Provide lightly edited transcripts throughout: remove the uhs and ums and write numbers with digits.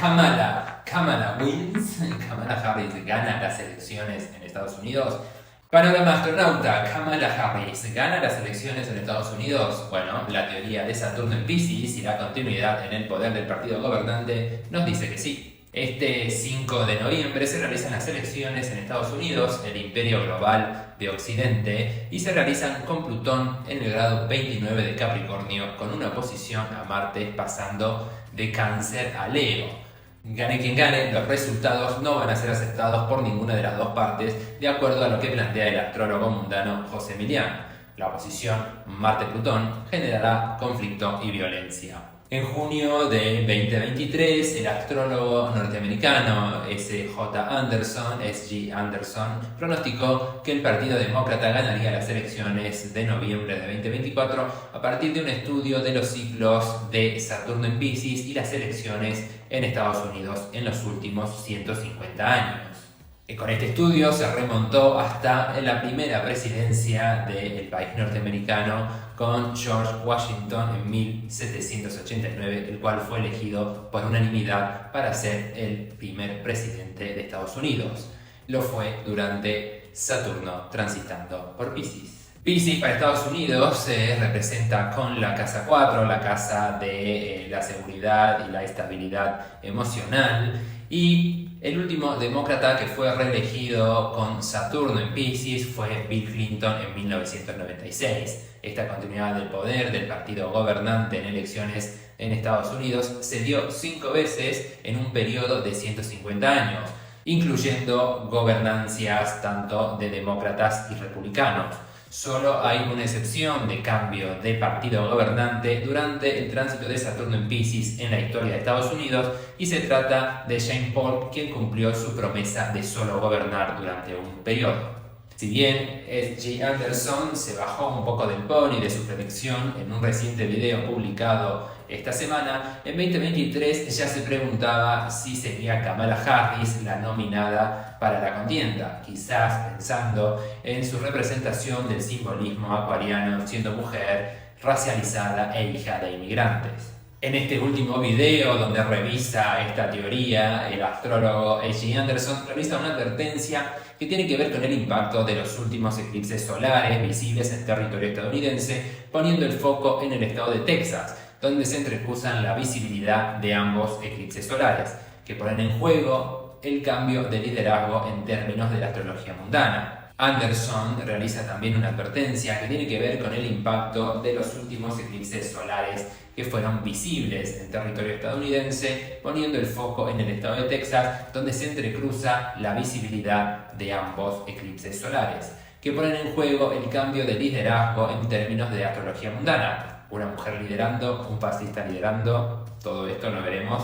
Kamala wins, Kamala Harris gana las elecciones en Estados Unidos. Panorama astronauta, Kamala Harris gana las elecciones en Estados Unidos. Bueno, la teoría de Saturno en Piscis y la continuidad en el poder del partido gobernante nos dice que sí. Este 5 de noviembre se realizan las elecciones en Estados Unidos, el imperio global de Occidente, y se realizan con Plutón en el grado 29 de Capricornio, con una oposición a Marte pasando de Cáncer a Leo. Gane quien gane, los resultados no van a ser aceptados por ninguna de las dos partes, de acuerdo a lo que plantea el astrólogo mundano José Emiliano. La oposición Marte-Plutón generará conflicto y violencia. En junio de 2023, el astrólogo norteamericano S.G. Anderson, pronosticó que el Partido Demócrata ganaría las elecciones de noviembre de 2024 a partir de un estudio de los ciclos de Saturno en Piscis y las elecciones en Estados Unidos en los últimos 150 años. Con este estudio se remontó hasta la primera presidencia del país norteamericano con George Washington en 1789, el cual fue elegido por unanimidad para ser el primer presidente de Estados Unidos. Lo fue durante Saturno transitando por Piscis. Piscis para Estados Unidos se representa con la casa 4, la casa de la seguridad y la estabilidad emocional, y el último demócrata que fue reelegido con Saturno en Piscis fue Bill Clinton en 1996. Esta continuidad del poder del partido gobernante en elecciones en Estados Unidos se dio 5 veces en un periodo de 150 años, incluyendo gobernancias tanto de demócratas y republicanos. Solo hay una excepción de cambio de partido gobernante durante el tránsito de Saturno en Piscis en la historia de Estados Unidos, y se trata de Jane Paul, quien cumplió su promesa de solo gobernar durante un periodo. Si bien S.G. Anderson se bajó un poco del pony de su predicción en un reciente video publicado esta semana, en 2023 ya se preguntaba si sería Kamala Harris la nominada para la contienda, quizás pensando en su representación del simbolismo acuariano siendo mujer, racializada e hija de inmigrantes. En este último video, donde revisa esta teoría, el astrólogo S.G. Anderson realiza una advertencia que tiene que ver con el impacto de los últimos eclipses solares visibles en territorio estadounidense, poniendo el foco en el estado de Texas, donde se entrecruzan la visibilidad de ambos eclipses solares, que ponen en juego el cambio de liderazgo en términos de la astrología mundana. Anderson realiza también una advertencia que tiene que ver con el impacto de los últimos eclipses solares que fueron visibles en territorio estadounidense, poniendo el foco en el estado de Texas, donde se entrecruza la visibilidad de ambos eclipses solares, que ponen en juego el cambio de liderazgo en términos de astrología mundana. Una mujer liderando, un fascista liderando, todo esto lo veremos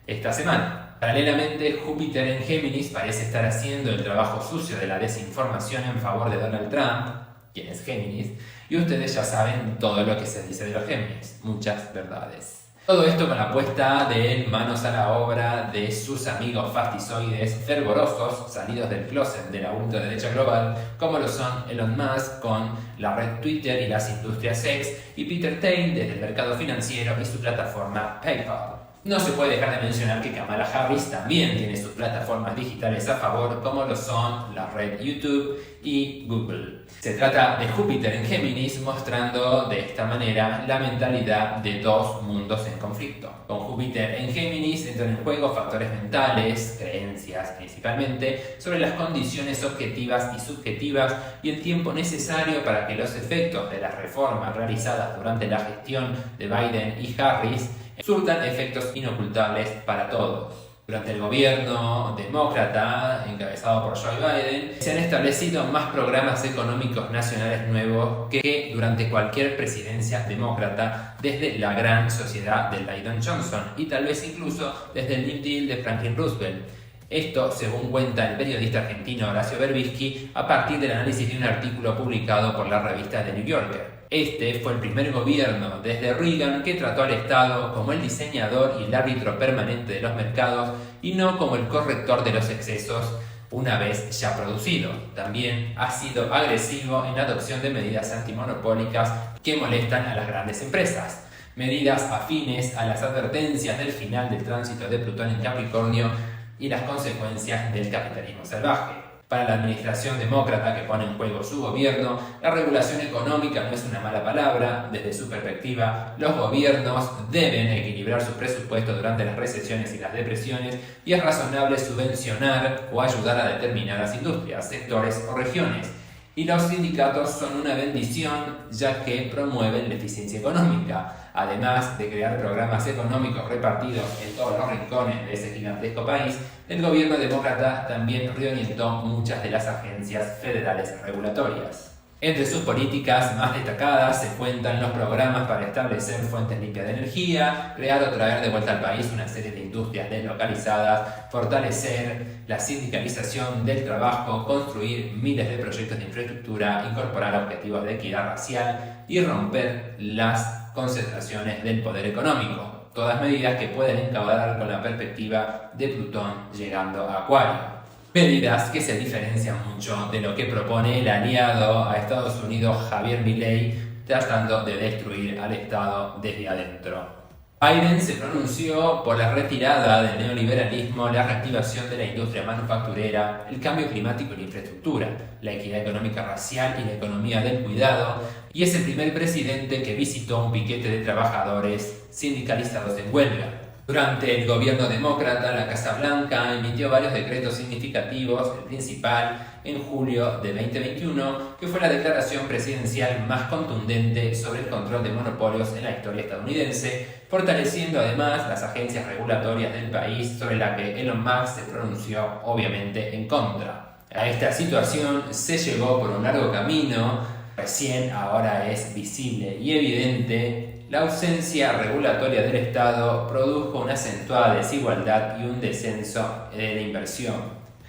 esta semana. Paralelamente, Júpiter en Géminis parece estar haciendo el trabajo sucio de la desinformación en favor de Donald Trump, quien es Géminis, y ustedes ya saben todo lo que se dice de los Géminis, muchas verdades. Todo esto con la puesta de manos a la obra de sus amigos fascistoides fervorosos salidos del closet de la ultraderecha global, como lo son Elon Musk con la red Twitter y las industrias X, y Peter Thiel desde el mercado financiero y su plataforma PayPal. No se puede dejar de mencionar que Kamala Harris también tiene sus plataformas digitales a favor, como lo son la red YouTube y Google. Se trata de Júpiter en Géminis, mostrando de esta manera la mentalidad de dos mundos en conflicto. Con Júpiter en Géminis entran en juego factores mentales, creencias principalmente, sobre las condiciones objetivas y subjetivas y el tiempo necesario para que los efectos de las reformas realizadas durante la gestión de Biden y Harris surtan efectos inocultables para todos. Durante el gobierno demócrata, encabezado por Joe Biden, se han establecido más programas económicos nacionales nuevos que durante cualquier presidencia demócrata desde la gran sociedad de Lyndon Johnson y tal vez incluso desde el New Deal de Franklin Roosevelt. Esto, según cuenta el periodista argentino Horacio Berbisky, a partir del análisis de un artículo publicado por la revista The New Yorker. Este fue el primer gobierno desde Reagan que trató al Estado como el diseñador y el árbitro permanente de los mercados y no como el corrector de los excesos una vez ya producido. También ha sido agresivo en la adopción de medidas antimonopólicas que molestan a las grandes empresas. medidas afines a las advertencias del final del tránsito de Plutón en Capricornio y las consecuencias del capitalismo salvaje. Para la administración demócrata que pone en juego su gobierno, la regulación económica no es una mala palabra. Desde su perspectiva, los gobiernos deben equilibrar su presupuesto durante las recesiones y las depresiones y es razonable subvencionar o ayudar a determinadas industrias, sectores o regiones. Y los sindicatos son una bendición ya que promueven la eficiencia económica, además de crear programas económicos repartidos en todos los rincones de ese gigantesco país. El gobierno demócrata también reorientó muchas de las agencias federales regulatorias. Entre sus políticas más destacadas se cuentan los programas para establecer fuentes limpias de energía, crear o traer de vuelta al país una serie de industrias deslocalizadas, fortalecer la sindicalización del trabajo, construir miles de proyectos de infraestructura, incorporar objetivos de equidad racial y romper las concentraciones del poder económico. Todas medidas que pueden encauzar con la perspectiva de Plutón llegando a Acuario. Medidas que se diferencian mucho de lo que propone el aliado a Estados Unidos Javier Milei, tratando de destruir al Estado desde adentro. Biden se pronunció por la retirada del neoliberalismo, la reactivación de la industria manufacturera, el cambio climático y la infraestructura, la equidad económica racial y la economía del cuidado, y es el primer presidente que visitó un piquete de trabajadores sindicalizados en huelga. Durante el gobierno demócrata, la Casa Blanca emitió varios decretos significativos, el principal en julio de 2021, que fue la declaración presidencial más contundente sobre el control de monopolios en la historia estadounidense, fortaleciendo además las agencias regulatorias del país sobre la que Elon Musk se pronunció obviamente en contra. A esta situación se llegó por un largo camino, recién ahora es visible y evidente. La ausencia regulatoria del Estado produjo una acentuada desigualdad y un descenso de la inversión.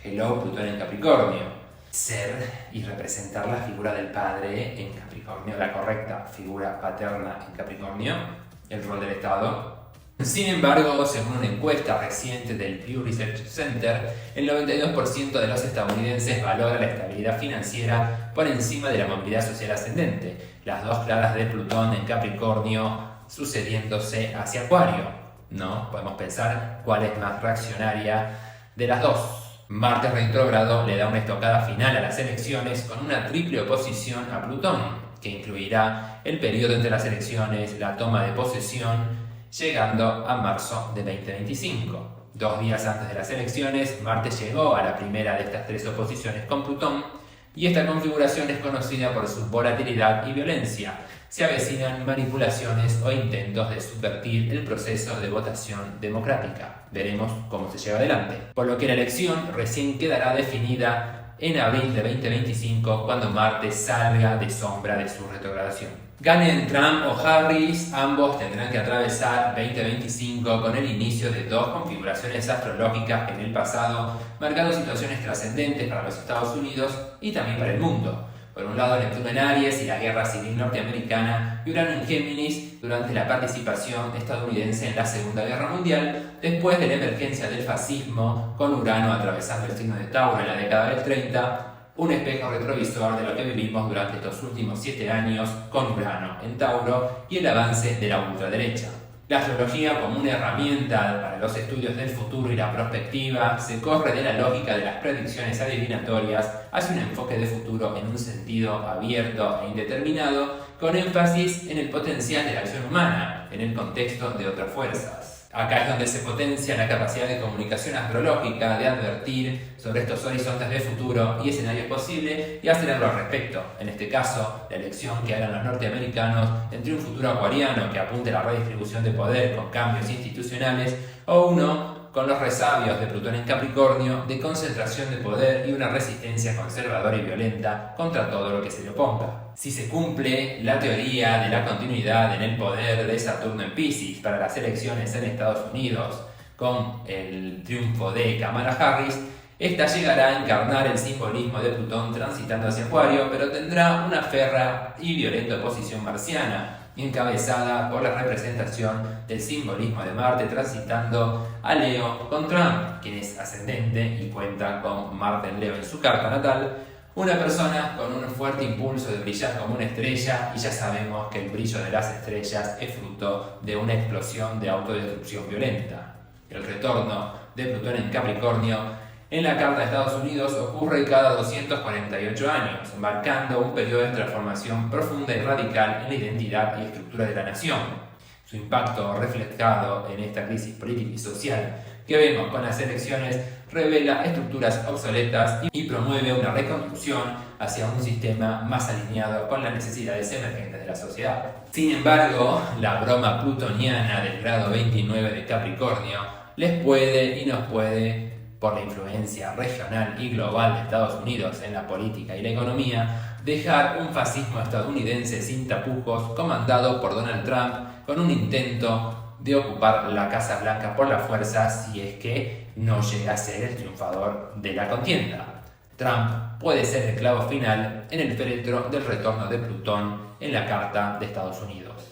Hello, Plutón en Capricornio. Ser y representar la figura del padre en Capricornio, la correcta figura paterna en Capricornio, el rol del Estado. Sin embargo, según una encuesta reciente del Pew Research Center, el 92% de los estadounidenses valora la estabilidad financiera por encima de la movilidad social ascendente, las dos claras de Plutón en Capricornio sucediéndose hacia Acuario, ¿no? Podemos pensar cuál es más reaccionaria de las dos. Marte retrógrado le da una estocada final a las elecciones con una triple oposición a Plutón, que incluirá el periodo entre las elecciones, la toma de posesión, llegando a marzo de 2025. 2 días antes de las elecciones, Marte llegó a la primera de estas 3 oposiciones con Plutón, y esta configuración es conocida por su volatilidad y violencia. Se avecinan manipulaciones o intentos de subvertir el proceso de votación democrática. Veremos cómo se lleva adelante. Por lo que la elección recién quedará definida en abril de 2025, cuando Marte salga de sombra de su retrogradación. Ganen Trump o Harris, ambos tendrán que atravesar 2025 con el inicio de 2 configuraciones astrológicas que en el pasado marcaron situaciones trascendentes para los Estados Unidos y también para el mundo. Por un lado, Neptuno en Aries y la Guerra Civil Norteamericana, y Urano en Géminis durante la participación estadounidense en la Segunda Guerra Mundial, después de la emergencia del fascismo, con Urano atravesando el signo de Tauro en la década del 30, un espejo retrovisor de lo que vivimos durante estos últimos 7 años con Urano en Tauro y el avance de la ultraderecha. La astrología, como una herramienta para los estudios del futuro y la prospectiva, se corre de la lógica de las predicciones adivinatorias hacia un enfoque de futuro en un sentido abierto e indeterminado, con énfasis en el potencial de la acción humana, en el contexto de otras fuerzas. Acá es donde se potencia la capacidad de comunicación astrológica, de advertir sobre estos horizontes de futuro y escenarios posibles y hacer algo al respecto. En este caso, la elección que hagan los norteamericanos entre un futuro acuariano que apunte a la redistribución de poder con cambios institucionales o uno con los resabios de Plutón en Capricornio de concentración de poder y una resistencia conservadora y violenta contra todo lo que se le oponga. Si se cumple la teoría de la continuidad en el poder de Saturno en Piscis para las elecciones en Estados Unidos con el triunfo de Kamala Harris, esta llegará a encarnar el simbolismo de Plutón transitando hacia Acuario, pero tendrá una férrea y violenta oposición marciana, encabezada por la representación del simbolismo de Marte transitando a Leo con Trump, quien es ascendente y cuenta con Marte en Leo en su carta natal, Una persona con un fuerte impulso de brillar como una estrella, y ya sabemos que el brillo de las estrellas es fruto de una explosión de autodestrucción violenta. El retorno de Plutón en Capricornio en la Carta de Estados Unidos ocurre cada 248 años, marcando un periodo de transformación profunda y radical en la identidad y estructura de la nación. Su impacto reflejado en esta crisis política y social que vemos con las elecciones revela estructuras obsoletas y promueve una reconstrucción hacia un sistema más alineado con las necesidades emergentes de la sociedad. Sin embargo, la broma plutoniana del grado 29 de Capricornio les puede y nos puede, por la influencia regional y global de Estados Unidos en la política y la economía, dejar un fascismo estadounidense sin tapujos comandado por Donald Trump con un intento de ocupar la Casa Blanca por la fuerza si es que no llega a ser el triunfador de la contienda. Trump puede ser el clavo final en el féretro del retorno de Plutón en la Carta de Estados Unidos.